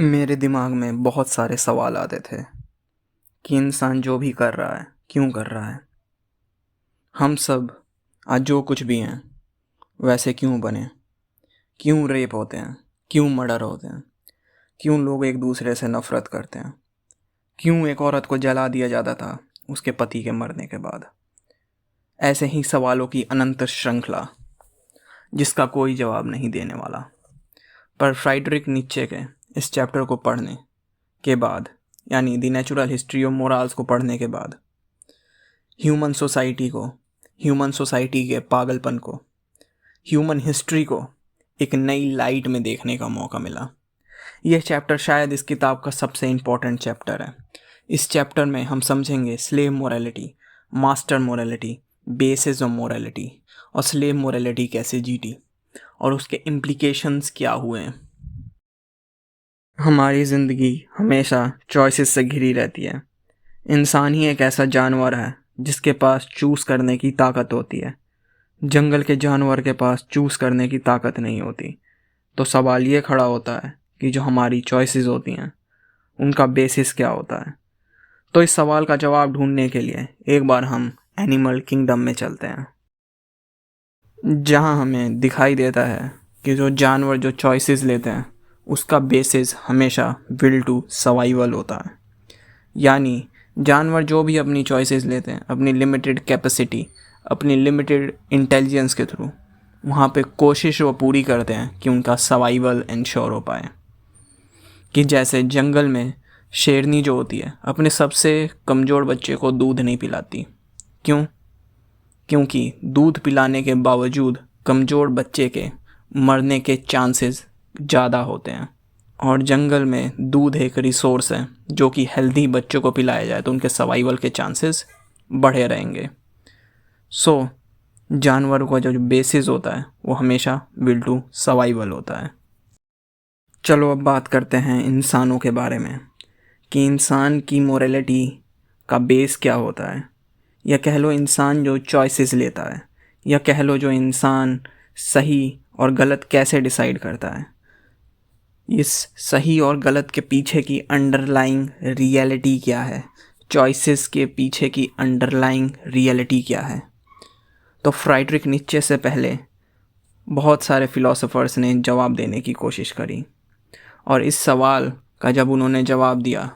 मेरे दिमाग में बहुत सारे सवाल आते थे कि इंसान जो भी कर रहा है क्यों कर रहा है। हम सब आज जो कुछ भी हैं वैसे क्यों बने, क्यों रेप होते हैं, क्यों मर्डर होते हैं, क्यों लोग एक दूसरे से नफरत करते हैं, क्यों एक औरत को जला दिया जाता था उसके पति के मरने के बाद। ऐसे ही सवालों की अनंत श्रृंखला जिसका कोई जवाब नहीं देने वाला। पर फ्राइडरिक नीत्शे के इस चैप्टर को पढ़ने के बाद, यानी the natural history of morals को पढ़ने के बाद, ह्यूमन सोसाइटी के पागलपन को, ह्यूमन हिस्ट्री को एक नई लाइट में देखने का मौका मिला। यह चैप्टर शायद इस किताब का सबसे इम्पोर्टेंट चैप्टर है। इस चैप्टर में हम समझेंगे slave morality, master morality, basis of morality और स्लेव मोरालिटी कैसे जीती और उसके इम्प्लीकेशंस क्या हुए। हमारी ज़िंदगी हमेशा चॉइसेस से घिरी रहती है। इंसान ही एक ऐसा जानवर है जिसके पास चूज़ करने की ताकत होती है। जंगल के जानवर के पास चूज़ करने की ताकत नहीं होती। तो सवाल ये खड़ा होता है कि जो हमारी चॉइसेस होती हैं उनका बेसिस क्या होता है। तो इस सवाल का जवाब ढूंढने के लिए एक बार हम एनिमल किंगडम में चलते हैं, जहां हमें दिखाई देता है कि जो जानवर जो चॉइसेस लेते हैं उसका बेसिस हमेशा विल टू सर्वाइवल होता है। यानी जानवर जो भी अपनी चॉइसेस लेते हैं अपनी लिमिटेड कैपेसिटी, अपनी लिमिटेड इंटेलिजेंस के थ्रू, वहाँ पे कोशिश वो पूरी करते हैं कि उनका सर्वाइवल इंश्योर हो पाए। कि जैसे जंगल में शेरनी जो होती है अपने सबसे कमज़ोर बच्चे को दूध नहीं पिलाती। क्यों? क्योंकि दूध पिलाने के बावजूद कमज़ोर बच्चे के मरने के चांसेस ज़्यादा होते हैं। और जंगल में दूध एक रिसोर्स है जो कि हेल्दी बच्चों को पिलाया जाए तो उनके सर्वाइवल के चांसेस बढ़े रहेंगे। सो जानवरों का जो बेसिस होता है वो हमेशा विल टू सर्वाइवल होता है। चलो अब बात करते हैं इंसानों के बारे में कि इंसान की मोरालिटी का बेस क्या होता है, या कह लो इंसान जो चॉइसेस लेता है, या कह लो जो इंसान सही और गलत कैसे डिसाइड करता है। इस सही और गलत के पीछे की अंडरलाइंग रियलिटी क्या है, चॉइसेस के पीछे की अंडरलाइंग रियलिटी क्या है। तो फ्राइडरिक नीत्शे से पहले बहुत सारे फिलोसोफर्स ने जवाब देने की कोशिश करी, और इस सवाल का जब उन्होंने जवाब दिया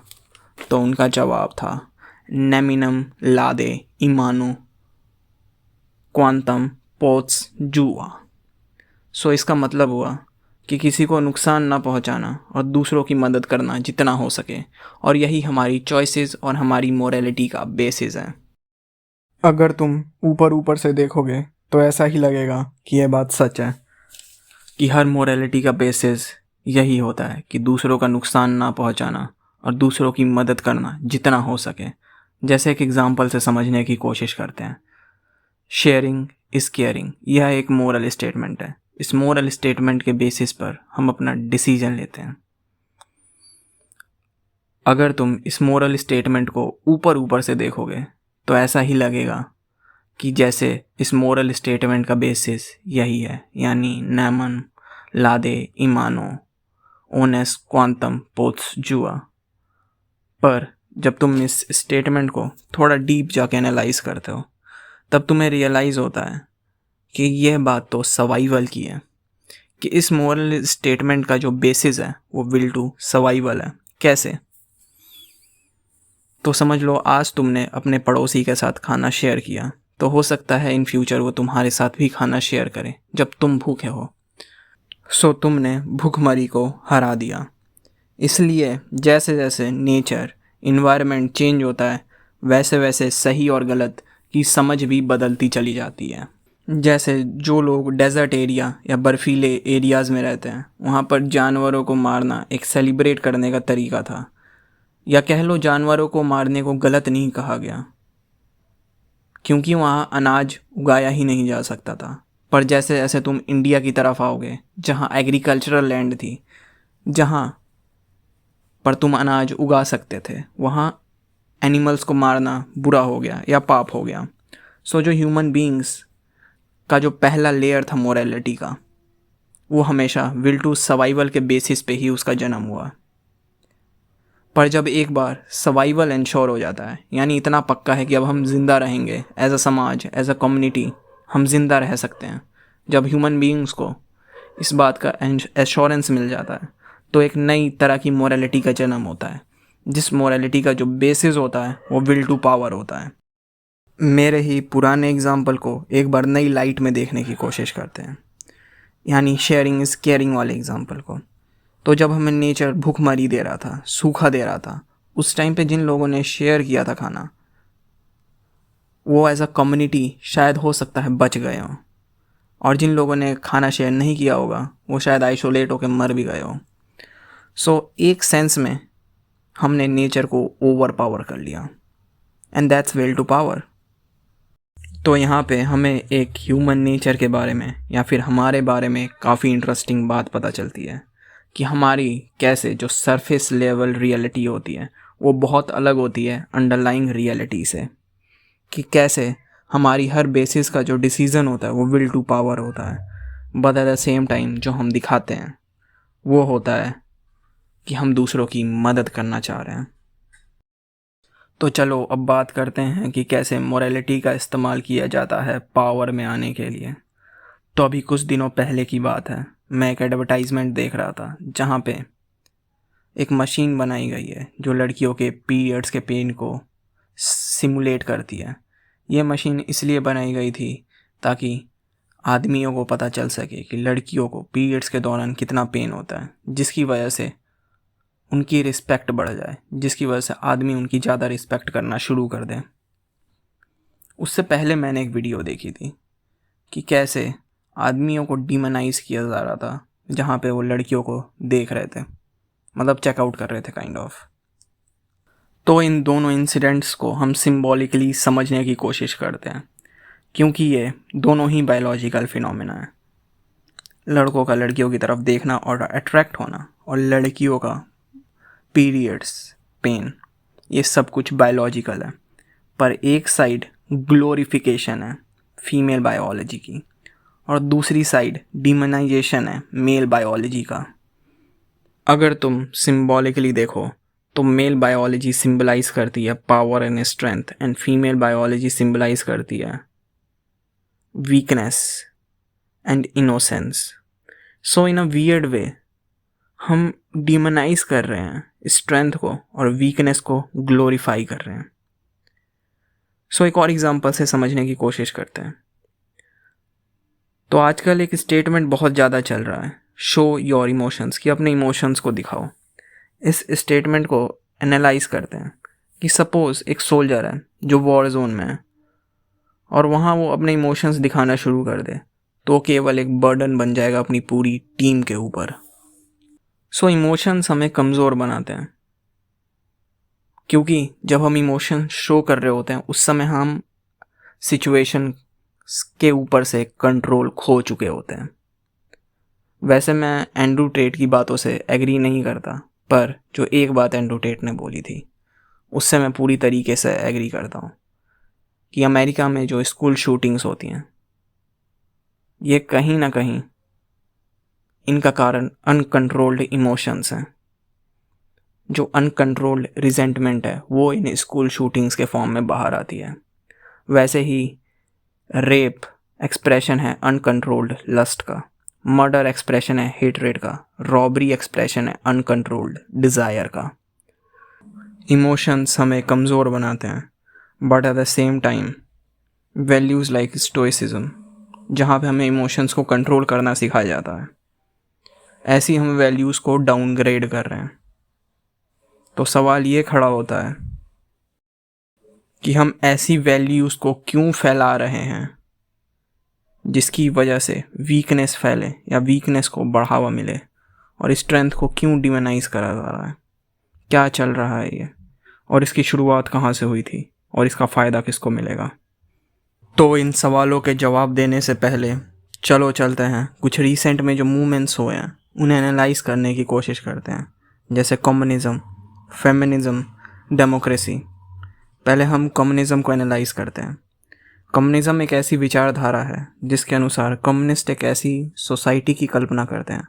तो उनका जवाब था नेमिनम लादे इमानो क्वांटम पोट्स जुआ। सो इसका मतलब हुआ कि किसी को नुकसान ना पहुंचाना और दूसरों की मदद करना जितना हो सके, और यही हमारी चॉइसेस और हमारी मोरालिटी का बेसिस है। अगर तुम ऊपर ऊपर से देखोगे तो ऐसा ही लगेगा कि यह बात सच है कि हर मोरालिटी का बेसिस यही होता है कि दूसरों का नुकसान ना पहुंचाना और दूसरों की मदद करना जितना हो सके। जैसे एक एग्जांपल से समझने की कोशिश करते हैं, शेयरिंग इज़ केयरिंग, यह एक मोरल स्टेटमेंट है। इस मोरल स्टेटमेंट के बेसिस पर हम अपना डिसीजन लेते हैं। अगर तुम इस मोरल स्टेटमेंट को ऊपर ऊपर से देखोगे तो ऐसा ही लगेगा कि जैसे इस मोरल स्टेटमेंट का बेसिस यही है, यानी नेमन लादे इमानो ओनेस क्वांटम पोट्स जुआ। पर जब तुम इस स्टेटमेंट को थोड़ा डीप जाके एनालाइज करते हो तब तुम्हें रियलाइज़ होता है कि यह बात तो सर्वाइवल की है, कि इस मोरल स्टेटमेंट का जो बेसिस है वो विल टू सर्वाइवल है। कैसे? तो समझ लो आज तुमने अपने पड़ोसी के साथ खाना शेयर किया, तो हो सकता है इन फ्यूचर वो तुम्हारे साथ भी खाना शेयर करे जब तुम भूखे हो। सो तुमने भूखमरी को हरा दिया। इसलिए जैसे जैसे नेचर इन्वायरमेंट चेंज होता है वैसे वैसे सही और गलत की समझ भी बदलती चली जाती है। जैसे जो लोग डेजर्ट एरिया या बर्फीले एरियाज़ में रहते हैं वहाँ पर जानवरों को मारना एक सेलिब्रेट करने का तरीका था, या कह लो जानवरों को मारने को गलत नहीं कहा गया क्योंकि वहाँ अनाज उगाया ही नहीं जा सकता था। पर जैसे जैसे तुम इंडिया की तरफ आओगे जहाँ एग्रीकल्चरल लैंड थी, जहाँ पर तुम अनाज उगा सकते थे, वहाँ एनिमल्स को मारना बुरा हो गया या पाप हो गया। सो जो ह्यूमन बीइंग्स का जो पहला लेयर था मोरालिटी का, वो हमेशा विल टू सर्वाइवल के बेसिस पे ही उसका जन्म हुआ। पर जब एक बार सर्वाइवल इंश्योर हो जाता है, यानी इतना पक्का है कि अब हम जिंदा रहेंगे, एज अ समाज, एज अ कम्युनिटी हम जिंदा रह सकते हैं, जब ह्यूमन बीइंग्स को इस बात का एश्योरेंस मिल जाता है, तो एक नई तरह की मोरालिटी का जन्म होता है, जिस मोरालिटी का जो बेसिस होता है वो विल टू पावर होता है। मेरे ही पुराने एग्जाम्पल को एक बार नई लाइट में देखने की कोशिश करते हैं, यानी शेयरिंग इज़ केयरिंग वाले एग्जाम्पल को। तो जब हमें नेचर भूखमरी दे रहा था, सूखा दे रहा था, उस टाइम पे जिन लोगों ने शेयर किया था खाना, वो एज अ कम्युनिटी शायद हो सकता है बच गए हों, और जिन लोगों ने खाना शेयर नहीं किया होगा वो शायद आइसोलेट होकर मर भी गए हों। सो एक सेंस में हमने नेचर को ओवर पावर कर लिया, and that's will to power. तो यहाँ पे हमें एक ह्यूमन नेचर के बारे में या फिर हमारे बारे में काफ़ी इंटरेस्टिंग बात पता चलती है कि हमारी कैसे जो सरफेस लेवल रियलिटी होती है वो बहुत अलग होती है अंडरलाइंग रियलिटी से, कि कैसे हमारी हर बेसिस का जो डिसीज़न होता है वो विल टू पावर होता है, but at the same time जो हम दिखाते हैं वो होता है कि हम दूसरों की मदद करना चाह रहे हैं। तो चलो अब बात करते हैं कि कैसे मोरालिटी का इस्तेमाल किया जाता है पावर में आने के लिए। तो अभी कुछ दिनों पहले की बात है, मैं एक एडवर्टाइजमेंट देख रहा था जहाँ पे एक मशीन बनाई गई है जो लड़कियों के पीरियड्स के पेन को सिमुलेट करती है। ये मशीन इसलिए बनाई गई थी ताकि आदमियों को पता चल सके कि लड़कियों को पीरियड्स के दौरान कितना पेन होता है, जिसकी वजह से उनकी रिस्पेक्ट बढ़ जाए, जिसकी वजह से आदमी उनकी ज़्यादा रिस्पेक्ट करना शुरू कर दें। उससे पहले मैंने एक वीडियो देखी थी कि कैसे आदमियों को डिमोनाइज किया जा रहा था, जहाँ पे वो लड़कियों को देख रहे थे, मतलब चेकआउट कर रहे थे काइंड ऑफ। तो इन दोनों इंसिडेंट्स को हम सिंबॉलिकली समझने की कोशिश करते हैं, क्योंकि ये दोनों ही बायोलॉजिकल फिनोमेना है। लड़कों का लड़कियों की तरफ देखना और अट्रैक्ट होना, और लड़कियों का पीरियड्स पेन, ये सब कुछ बायोलॉजिकल है। पर एक साइड ग्लोरिफिकेशन है फीमेल बायोलॉजी की, और दूसरी साइड डिमोनाइजेशन है मेल बायोलॉजी का। अगर तुम सिंबॉलिकली देखो तो मेल बायोलॉजी सिंबलाइज करती है power and strength, and female biology symbolize करती है weakness and innocence. So in a weird way हम डिमोनाइज कर रहे हैं स्ट्रेंथ को और वीकनेस को ग्लोरीफाई कर रहे हैं। सो एक और एग्जांपल से समझने की कोशिश करते हैं। तो आजकल एक स्टेटमेंट बहुत ज़्यादा चल रहा है, शो योर इमोशंस, कि अपने इमोशंस को दिखाओ। इस स्टेटमेंट को एनालाइज करते हैं कि सपोज एक सोल्जर है जो वॉर जोन में है, और वहाँ वो अपने इमोशंस दिखाना शुरू कर दे, तो केवल एक बर्डन बन जाएगा अपनी पूरी टीम के ऊपर। सो इमोशंस हमें कमज़ोर बनाते हैं, क्योंकि जब हम इमोशन शो कर रहे होते हैं उस समय हम सिचुएशन के ऊपर से कंट्रोल खो चुके होते हैं। वैसे मैं एंड्रू टेट की बातों से एग्री नहीं करता, पर जो एक बात एंड्रू टेट ने बोली थी उससे मैं पूरी तरीके से एग्री करता हूँ, कि अमेरिका में जो स्कूल शूटिंग्स होती हैं, ये कहीं ना कहीं इनका कारण अनकंट्रोल्ड इमोशंस हैं। जो अनकंट्रोल्ड रिजेंटमेंट है वो इन स्कूल शूटिंग्स के फॉर्म में बाहर आती है। वैसे ही रेप एक्सप्रेशन है अनकंट्रोल्ड लस्ट का, मर्डर एक्सप्रेशन है हेटरेट का, रॉबरी एक्सप्रेशन है अनकंट्रोल्ड डिज़ायर का। इमोशंस हमें कमज़ोर बनाते हैं, but at the same time values like stoicism, जहाँ पे हमें इमोशंस को कंट्रोल करना सिखाया जाता है, ऐसी हम वैल्यूज़ को डाउनग्रेड कर रहे हैं। तो सवाल ये खड़ा होता है कि हम ऐसी वैल्यूज़ को क्यों फैला रहे हैं जिसकी वजह से वीकनेस फैले या वीकनेस को बढ़ावा मिले, और स्ट्रेंथ को क्यों डिमोनाइज करा जा रहा है। क्या चल रहा है ये, और इसकी शुरुआत कहाँ से हुई थी, और इसका फ़ायदा किसको मिलेगा। तो इन सवालों के जवाब देने से पहले चलो चलते हैं कुछ रीसेंट में जो मूवमेंट्स हुए हैं उन्हें एनालाइज करने की कोशिश करते हैं, जैसे कम्युनिज़म, फेमिनिज़म, डेमोक्रेसी। पहले हम कम्युनिज़म को एनालाइज करते हैं। कम्युनिज़म एक ऐसी विचारधारा है जिसके अनुसार कम्युनिस्ट एक ऐसी सोसाइटी की कल्पना करते हैं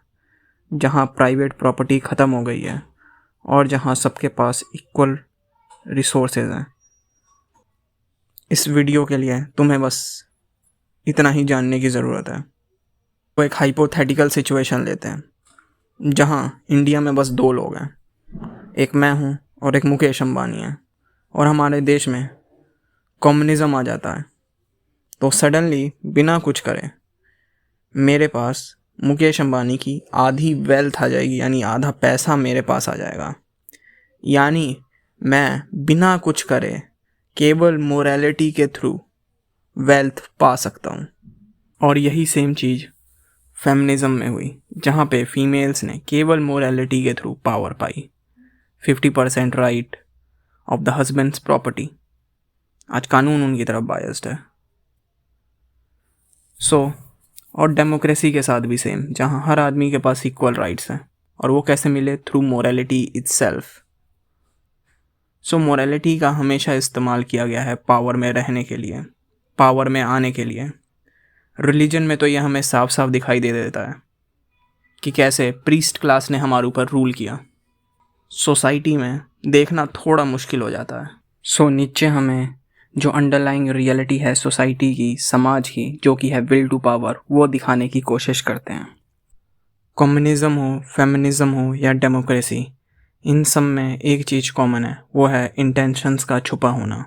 जहां प्राइवेट प्रॉपर्टी ख़त्म हो गई है और जहाँ सबके पास इक्वल रिसोर्सेज हैं। इस वीडियो के लिए तुम्हें बस इतना ही जानने की ज़रूरत है। तो एक हाइपोथेटिकल सिचुएशन लेते हैं जहाँ इंडिया में बस 2 लोग हैं, एक मैं हूँ और एक मुकेश अंबानी है, और हमारे देश में कम्युनिज़्म आ जाता है। तो सडनली बिना कुछ करे मेरे पास मुकेश अंबानी की आधी वेल्थ आ जाएगी, यानी आधा पैसा मेरे पास आ जाएगा। यानी मैं बिना कुछ करे केवल मोरालिटी के थ्रू वेल्थ पा सकता हूँ। और यही सेम चीज़ फेमिनिज़म में हुई, जहाँ पे फीमेल्स ने केवल मोरालिटी के थ्रू पावर पाई। 50% right of the husband's property. आज कानून उनकी तरफ बायस्ड है। और डेमोक्रेसी के साथ भी सेम, जहाँ हर आदमी के पास इक्वल राइट्स हैं। और वो कैसे मिले? Through morality itself. मोरालिटी का हमेशा इस्तेमाल किया गया है पावर में रहने के लिए, पावर में आने के लिए। रिलीजन में तो यह हमें साफ साफ दिखाई दे देता है कि कैसे प्रीस्ट क्लास ने हमारे ऊपर रूल किया। सोसाइटी में देखना थोड़ा मुश्किल हो जाता है। नीचे हमें जो अंडरलाइंग रियलिटी है सोसाइटी की, समाज की, जो कि है विल टू पावर, वो दिखाने की कोशिश करते हैं। कम्युनिज़्म हो, फेमिनिज़म हो या डेमोक्रेसी, इन सब में एक चीज़ कॉमन है, वो है इंटेंशंस का छुपा होना।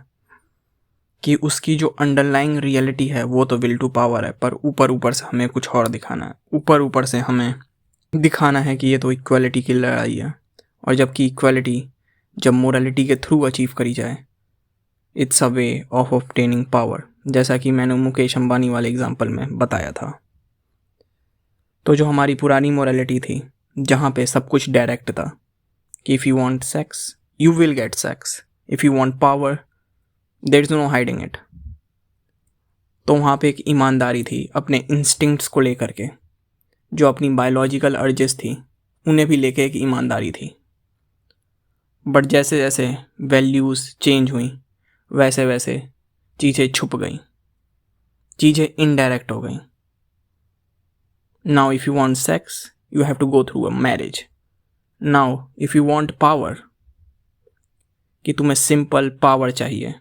कि उसकी जो अंडरलाइंग रियलिटी है वो तो विल टू पावर है, पर ऊपर ऊपर से हमें कुछ और दिखाना है। ऊपर ऊपर से हमें दिखाना है कि ये तो इक्वालिटी की लड़ाई है। और जबकि इक्वालिटी जब मोरालिटी के थ्रू अचीव करी जाए, it's a way of obtaining power, जैसा कि मैंने मुकेश अंबानी वाले एग्जाम्पल में बताया था। तो जो हमारी पुरानी मोरालिटी थी, जहाँ पे सब कुछ डायरेक्ट था कि if you want sex you will get sex, if you want power there is no hiding it. तो वहाँ पे एक ईमानदारी थी अपने इंस्टिंक्ट्स को लेकर के, जो अपनी बायोलॉजिकल अर्जेस थी उन्हें भी लेके एक ईमानदारी थी। बट जैसे जैसे वैल्यूज़ चेंज हुई, वैसे वैसे चीज़ें छुप गई, चीज़ें इनडायरेक्ट हो गई। Now if you want sex you have to go through a marriage. Now if you want power, कि तुम्हें सिंपल पावर चाहिए,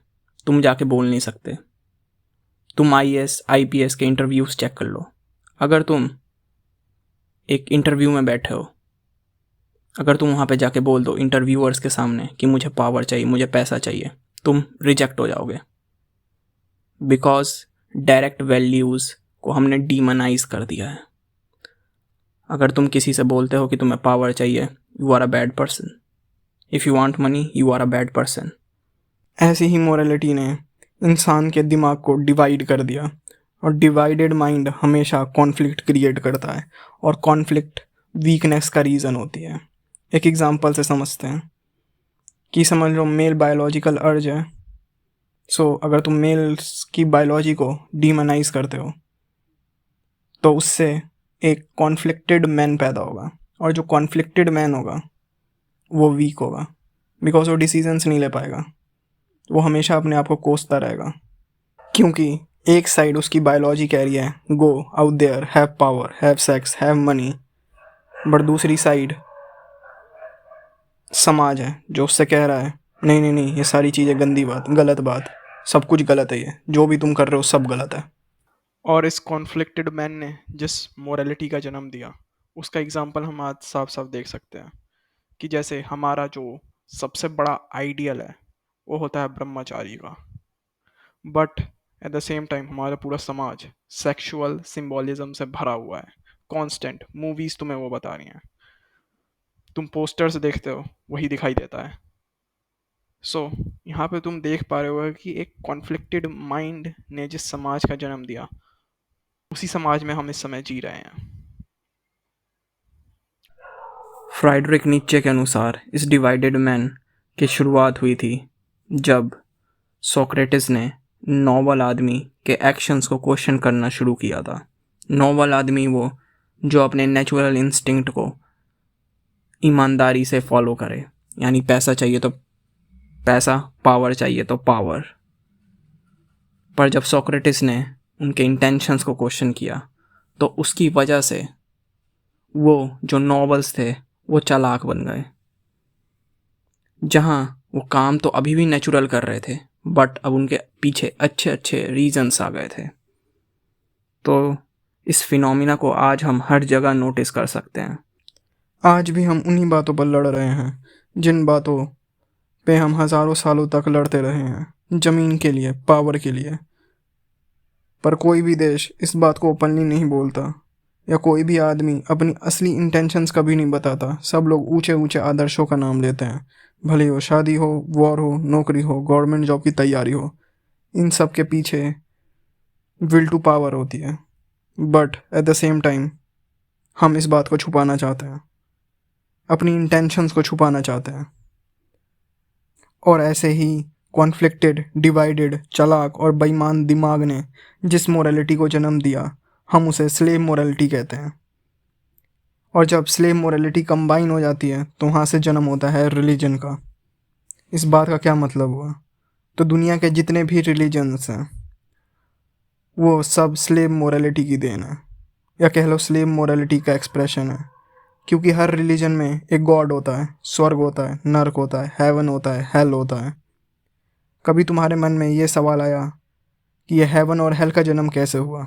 तुम जाके बोल नहीं सकते। तुम IAS IPS के इंटरव्यूज़ चेक कर लो। अगर तुम एक इंटरव्यू में बैठे हो, अगर तुम वहाँ पे जाके बोल दो इंटरव्यूअर्स के सामने कि मुझे पावर चाहिए, मुझे पैसा चाहिए, तुम रिजेक्ट हो जाओगे। बिकॉज डायरेक्ट वैल्यूज़ को हमने डीमनाइज कर दिया है। अगर तुम किसी से बोलते हो कि तुम्हें पावर चाहिए, you are a bad person. If you want money you are a bad person. ऐसी ही मोरालिटी ने इंसान के दिमाग को डिवाइड कर दिया, और डिवाइडेड माइंड हमेशा कॉन्फ्लिक्ट क्रिएट करता है, और कॉन्फ्लिक्ट वीकनेस का रीज़न होती है। एक एग्जांपल से समझते हैं कि समझ लो मेल बायोलॉजिकल अर्ज है। अगर तुम मेल्स की बायोलॉजी को डीमनाइज करते हो तो उससे एक कॉन्फ्लिक्टेड मैन पैदा होगा, और जो कॉन्फ्लिक्टेड मैन होगा वो वीक होगा, बिकॉज वो डिसीजंस नहीं ले पाएगा, वो हमेशा अपने आप को कोसता रहेगा। क्योंकि एक साइड उसकी बायोलॉजी कह रही है go out there, have power, have sex, have money, but दूसरी साइड समाज है जो उससे कह रहा है नहीं नहीं नहीं, ये सारी चीज़ें गंदी बात, गलत बात, सब कुछ गलत है, ये जो भी तुम कर रहे हो सब गलत है। और इस कॉन्फ्लिक्टेड मैन ने जिस मोरालिटी का जन्म दिया, उसका एग्जाम्पल हम आज साफ साफ देख सकते हैं कि जैसे हमारा जो सबसे बड़ा आइडियल है वो होता है ब्रह्मचारी का, but at the same time हमारा पूरा समाज सेक्सुअल सिंबॉलिज्म से भरा हुआ है। कांस्टेंट मूवीज तुम्हें वो बता रही हैं, तुम पोस्टर्स देखते हो वही दिखाई देता है। यहाँ पे तुम देख पा रहे हो कि एक कॉन्फ्लिक्टेड माइंड ने जिस समाज का जन्म दिया, उसी समाज में हम इस समय जी रहे हैं। फ्राइडरिक नीचे के अनुसार इस डिवाइडेड मैन की शुरुआत हुई थी जब सोक्रेटिस ने नॉर्मल आदमी के एक्शंस को क्वेश्चन करना शुरू किया था। नॉर्मल आदमी वो जो अपने नेचुरल इंस्टिंक्ट को ईमानदारी से फॉलो करे, यानी पैसा चाहिए तो पैसा, पावर चाहिए तो पावर। पर जब सोक्रेटिस ने उनके इंटेंशंस को क्वेश्चन किया तो उसकी वजह से वो जो नॉबल्स थे वो चालाक बन गए। जहाँ वो काम तो अभी भी नेचुरल कर रहे थे, बट अब उनके पीछे अच्छे अच्छे रीजंस आ गए थे। तो इस फिनोमिना को आज हम हर जगह नोटिस कर सकते हैं। आज भी हम उन्हीं बातों पर लड़ रहे हैं जिन बातों पे हम हज़ारों सालों तक लड़ते रहे हैं, ज़मीन के लिए, पावर के लिए। पर कोई भी देश इस बात को ओपनली नहीं बोलता, या कोई भी आदमी अपनी असली इंटेंशंस कभी नहीं बताता। सब लोग ऊंचे ऊंचे आदर्शों का नाम लेते हैं, भले हो शादी हो, वॉर हो, नौकरी हो, गवर्नमेंट जॉब की तैयारी हो। इन सब के पीछे विल टू पावर होती है, but at the same time हम इस बात को छुपाना चाहते हैं, अपनी इंटेंशंस को छुपाना चाहते हैं। और ऐसे ही कॉन्फ्लिक्टेड, डिवाइडेड, चालाक और बेईमान दिमाग ने जिस मोरालिटी को जन्म दिया, हम उसे स्लेव मोरालिटी कहते हैं। और जब स्लेव मोरालिटी कंबाइन हो जाती है तो वहाँ से जन्म होता है रिलीजन का। इस बात का क्या मतलब हुआ? तो दुनिया के जितने भी रिलीजन्स हैं वो सब स्लेव मोरालिटी की देन है, या कह लो स्लेव मोरालिटी का एक्सप्रेशन है। क्योंकि हर रिलीजन में एक गॉड होता है, स्वर्ग होता है, नर्क होता है, हेवन होता है, हेल होता है। कभी तुम्हारे मन में ये सवाल आया कि ये हेवन और हेल का जन्म कैसे हुआ?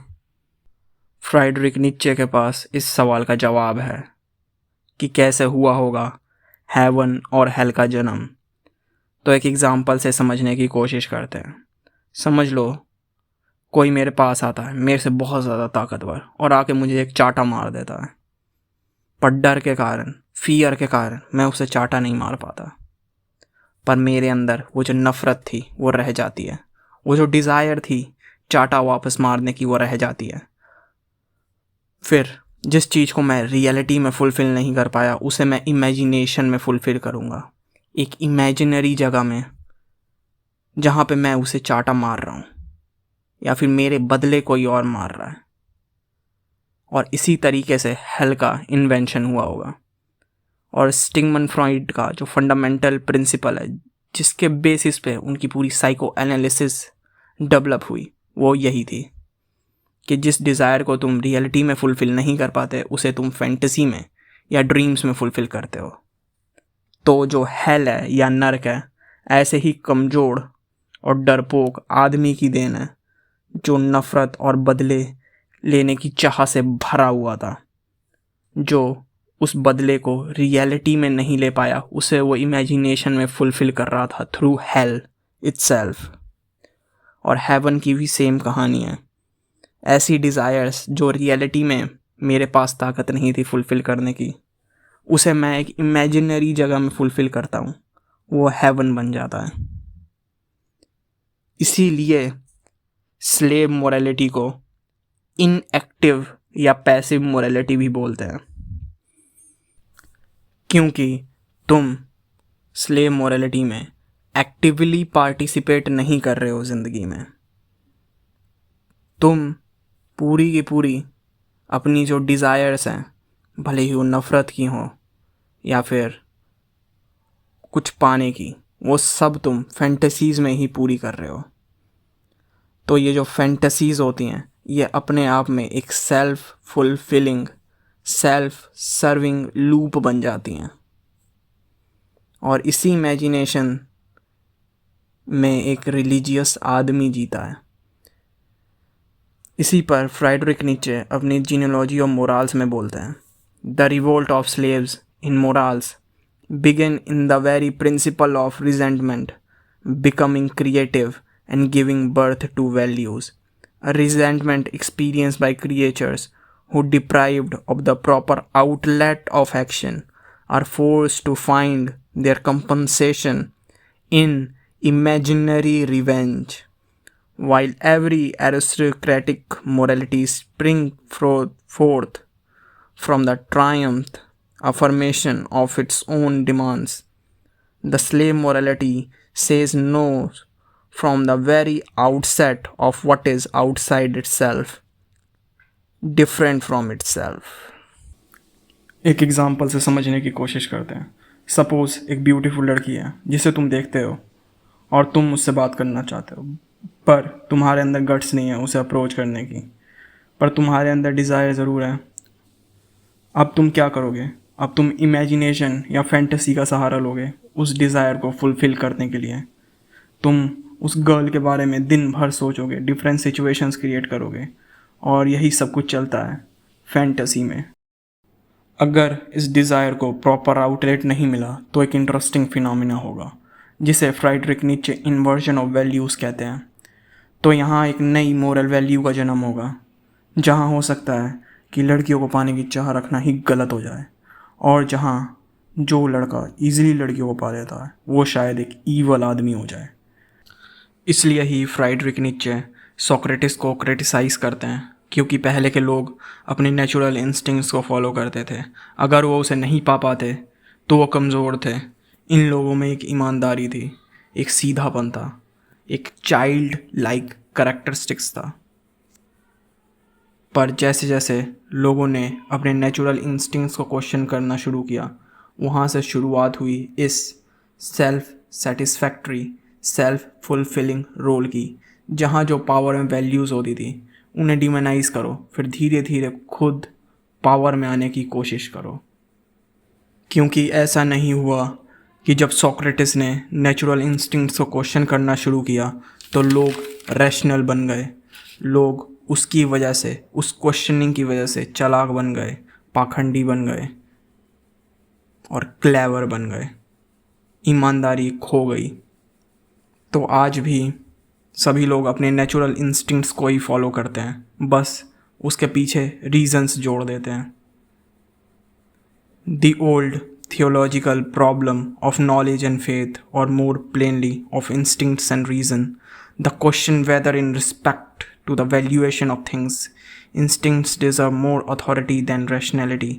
फ्राइडरिक नीत्शे के पास इस सवाल का जवाब है कि कैसे हुआ होगा हेवन और हेल का जन्म। तो एक एग्जाम्पल से समझने की कोशिश करते हैं। समझ लो कोई मेरे पास आता है, मेरे से बहुत ज़्यादा ताकतवर, और आके मुझे एक चाटा मार देता है। पर डर के कारण, फियर के कारण मैं उसे चाटा नहीं मार पाता। पर मेरे अंदर वो जो नफ़रत थी वो रह जाती है, वो जो डिज़ायर थी चाटा वापस मारने की वो रह जाती है। फिर जिस चीज़ को मैं रियलिटी में फुलफ़िल नहीं कर पाया उसे मैं इमेजिनेशन में फुलफ़िल करूँगा, एक इमेजिनरी जगह में जहाँ पे मैं उसे चाटा मार रहा हूँ या फिर मेरे बदले कोई और मार रहा है। और इसी तरीके से हेल का इन्वेंशन हुआ होगा। और सिगमंड फ्रॉइड का जो फंडामेंटल प्रिंसिपल है जिसके बेसिस पे उनकी पूरी साइको एनालिसिस डेवलप हुई, वो यही थी कि जिस डिज़ायर को तुम रियलिटी में फुलफ़िल नहीं कर पाते उसे तुम फैंटेसी में या ड्रीम्स में फुलफ़िल करते हो। तो जो हेल है या नर्क है, ऐसे ही कमज़ोर और डरपोक आदमी की देन है जो नफ़रत और बदले लेने की चाह से भरा हुआ था, जो उस बदले को रियलिटी में नहीं ले पाया, उसे वो इमेजिनेशन में फुलफ़िल कर रहा था थ्रू हेल इटसेल्फ। और हेवन की भी सेम कहानी है। ऐसी डिज़ायर्स जो रियलिटी में मेरे पास ताकत नहीं थी फुलफ़िल करने की, उसे मैं एक इमेजिनरी जगह में फुलफ़िल करता हूँ, वो हेवन बन जाता है। इसीलिए स्लेव मोरालिटी को इनएक्टिव या पैसिव मोरालिटी भी बोलते हैं, क्योंकि तुम स्लेव मोरालिटी में एक्टिवली पार्टिसिपेट नहीं कर रहे हो ज़िंदगी में। तुम पूरी की पूरी अपनी जो डिज़ायर्स हैं, भले ही वो नफ़रत की हो या फिर कुछ पाने की, वो सब तुम फैंटेसीज़ में ही पूरी कर रहे हो। तो ये जो फैंटेसीज़ होती हैं ये अपने आप में एक self fulfilling, self serving loop बन जाती हैं। और इसी इमेजिनेशन में एक रिलीजियस आदमी जीता है। इसी पर फ्राइडरिक नीचे अपनी जीनियोलॉजी ऑफ मोराल्स में बोलते हैं, the revolt of slaves in morals begin in the very principle of resentment, becoming creative and giving birth to values. A resentment experienced by creatures who, deprived of the proper outlet of action, are forced to find their compensation in imaginary revenge. While every aristocratic morality springs forth from the triumph affirmation of its own demands, the slave morality says no from the very outset of what is outside itself, different from itself. एक example से समझने की कोशिश करते हैं। Suppose एक beautiful लड़की है जिसे तुम देखते हो और तुम उससे बात करना चाहते हो, पर तुम्हारे अंदर गट्स नहीं है उसे अप्रोच करने की, पर तुम्हारे अंदर डिज़ायर ज़रूर है। अब तुम क्या करोगे? अब तुम इमेजिनेशन या फैंटेसी का सहारा लोगे उस डिज़ायर को फुलफ़िल करने के लिए। तुम उस गर्ल के बारे में दिन भर सोचोगे, डिफरेंट सिचुएशंस क्रिएट करोगे, और यही सब कुछ चलता है फैंटेसी में। अगर इस डिज़ायर को प्रॉपर आउटलेट नहीं मिला तो एक इंटरेस्टिंग फिनोमिना होगा जिसे फ्राइडरिक नीचे इन्वर्जन ऑफ वैल्यूज़ कहते हैं। तो यहाँ एक नई मोरल वैल्यू का जन्म होगा, जहाँ हो सकता है कि लड़कियों को पाने की चाह रखना ही गलत हो जाए, और जहाँ जो लड़का ईजिली लड़कियों को पा लेता है वो शायद एक ईवल आदमी हो जाए। इसलिए ही फ्राइडरिक नीचे सोक्रेटिस को क्रिटिसाइज़ करते हैं, क्योंकि पहले के लोग अपने नेचुरल इंस्टिंक्ट्स को फॉलो करते थे। अगर वो उसे नहीं पा पाते तो वो कमज़ोर थे। इन लोगों में एक ईमानदारी थी, एक सीधापन था, एक चाइल्ड लाइक कैरेक्टरिस्टिक्स था। पर जैसे जैसे लोगों ने अपने नेचुरल इंस्टिंक्ट्स को क्वेश्चन करना शुरू किया, वहाँ से शुरुआत हुई इस self satisfactory, self fulfilling role की, जहाँ जो पावर में वैल्यूज़ होती थी उन्हें डिमोनाइज़ करो, फिर धीरे धीरे खुद पावर में आने की कोशिश करो। क्योंकि ऐसा नहीं हुआ कि जब सोक्रेटिस ने नेचुरल इंस्टिंक्ट्स को क्वेश्चन करना शुरू किया तो लोग रैशनल बन गए। लोग उसकी वजह से, उस क्वेश्चनिंग की वजह से चालाक बन गए, पाखंडी बन गए और क्लेवर बन गए। ईमानदारी खो गई। तो आज भी सभी लोग अपने नेचुरल इंस्टिंक्ट्स को ही फॉलो करते हैं, बस उसके पीछे रीजंस जोड़ देते हैं। The old theological problem of knowledge and faith, or more plainly of instincts and reason, the question whether in respect to the valuation of things, instincts deserve more authority than rationality,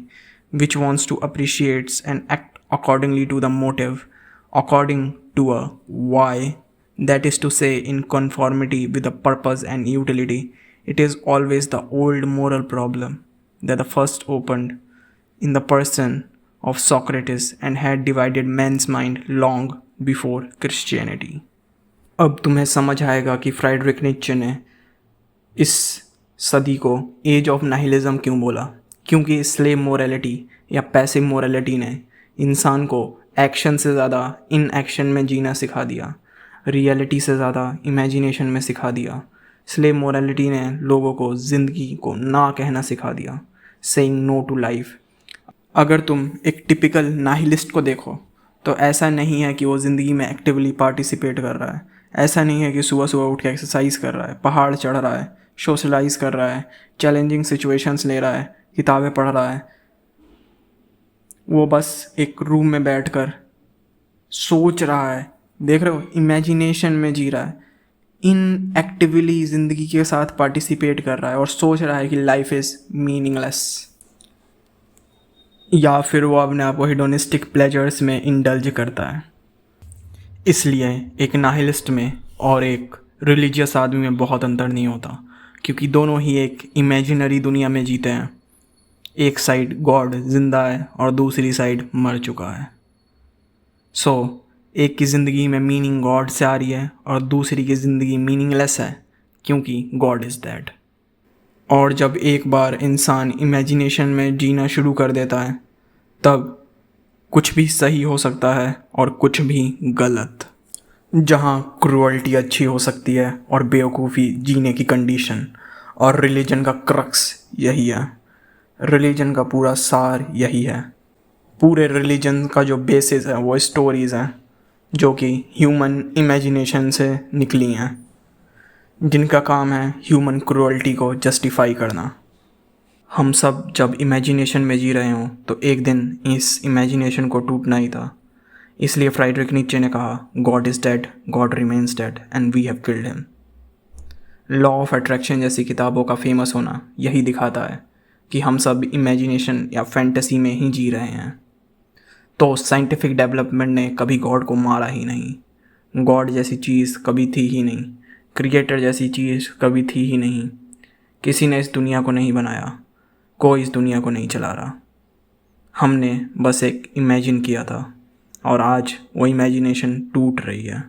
which wants to appreciate and act accordingly to the motive, according to a why, that is to say, in conformity with the purpose and utility. It is always the old moral problem that the first opened in the person of Socrates and had divided men's mind long before Christianity. अब तुम्हें समझ आएगा कि फ्राइडरिक Nietzsche ने इस सदी को as of nihilism क्यों बोला। क्योंकि स्लेव मोरालिटी या पैसिव मोरालिटी ने इंसान को एक्शन से ज़्यादा इन एक्शन में जीना सिखा दिया, रियलिटी से ज़्यादा इमेजिनेशन में सिखा दिया। स्लेव मोरालिटी ने लोगों को ज़िंदगी को ना कहना सिखा दिया, सेइंग नो टू लाइफ। अगर तुम एक टिपिकल नाहिलिस्ट को देखो तो ऐसा नहीं है कि वो ज़िंदगी में एक्टिवली पार्टिसिपेट कर रहा है। ऐसा नहीं है कि सुबह सुबह उठ के एक्सरसाइज कर रहा है, पहाड़ चढ़ रहा है, सोशलाइज कर रहा है, चैलेंजिंग सिचुएशंस ले रहा है, किताबें पढ़ रहा है। वो बस एक रूम में बैठकर सोच रहा है, देख रहे हो, इमेजिनेशन में जी रहा है, इन एक्टिवली ज़िंदगी के साथ पार्टिसिपेट कर रहा है और सोच रहा है कि लाइफ इज़ मीनिंगलेस। या फिर वो अपने आप को हिडोनिस्टिक प्लेजर्स में इंडल्ज करता है। इसलिए एक नाहिलिस्ट में और एक रिलीजियस आदमी में बहुत अंतर नहीं होता, क्योंकि दोनों ही एक इमेजिनरी दुनिया में जीते हैं। एक साइड गॉड जिंदा है और दूसरी साइड मर चुका है। एक की ज़िंदगी में मीनिंग गॉड से आ रही है और दूसरी की ज़िंदगी मीनिंगलेस है क्योंकि गॉड इज़ डेड। और जब एक बार इंसान इमेजिनेशन में जीना शुरू कर देता है तब कुछ भी सही हो सकता है और कुछ भी गलत। जहाँ क्रूअल्टी अच्छी हो सकती है और बेवकूफ़ी जीने की कंडीशन। और रिलीजन का क्रक्स यही है, रिलीजन का पूरा सार यही है। पूरे रिलीजन का जो बेसिस है वो स्टोरीज़ हैं जो कि ह्यूमन इमेजिनेशन से निकली हैं, जिनका काम है ह्यूमन क्रूअल्टी को जस्टिफाई करना। हम सब जब इमेजिनेशन में जी रहे हों तो एक दिन इस इमेजिनेशन को टूटना ही था। इसलिए फ्राइडरिक नीचे ने कहा, God is dead, God remains dead and we have killed him. Law of attraction जैसी किताबों का फेमस होना यही दिखाता है कि हम सब इमेजिनेशन या फैंटेसी में ही जी रहे हैं। तो साइंटिफिक डेवलपमेंट ने कभी गॉड को मारा ही नहीं। गॉड जैसी चीज़ कभी थी ही नहीं। क्रिएटर जैसी चीज़ कभी थी ही नहीं। किसी ने इस दुनिया को नहीं बनाया, कोई इस दुनिया को नहीं चला रहा। हमने बस एक इमेजिन किया था और आज वो इमेजिनेशन टूट रही है।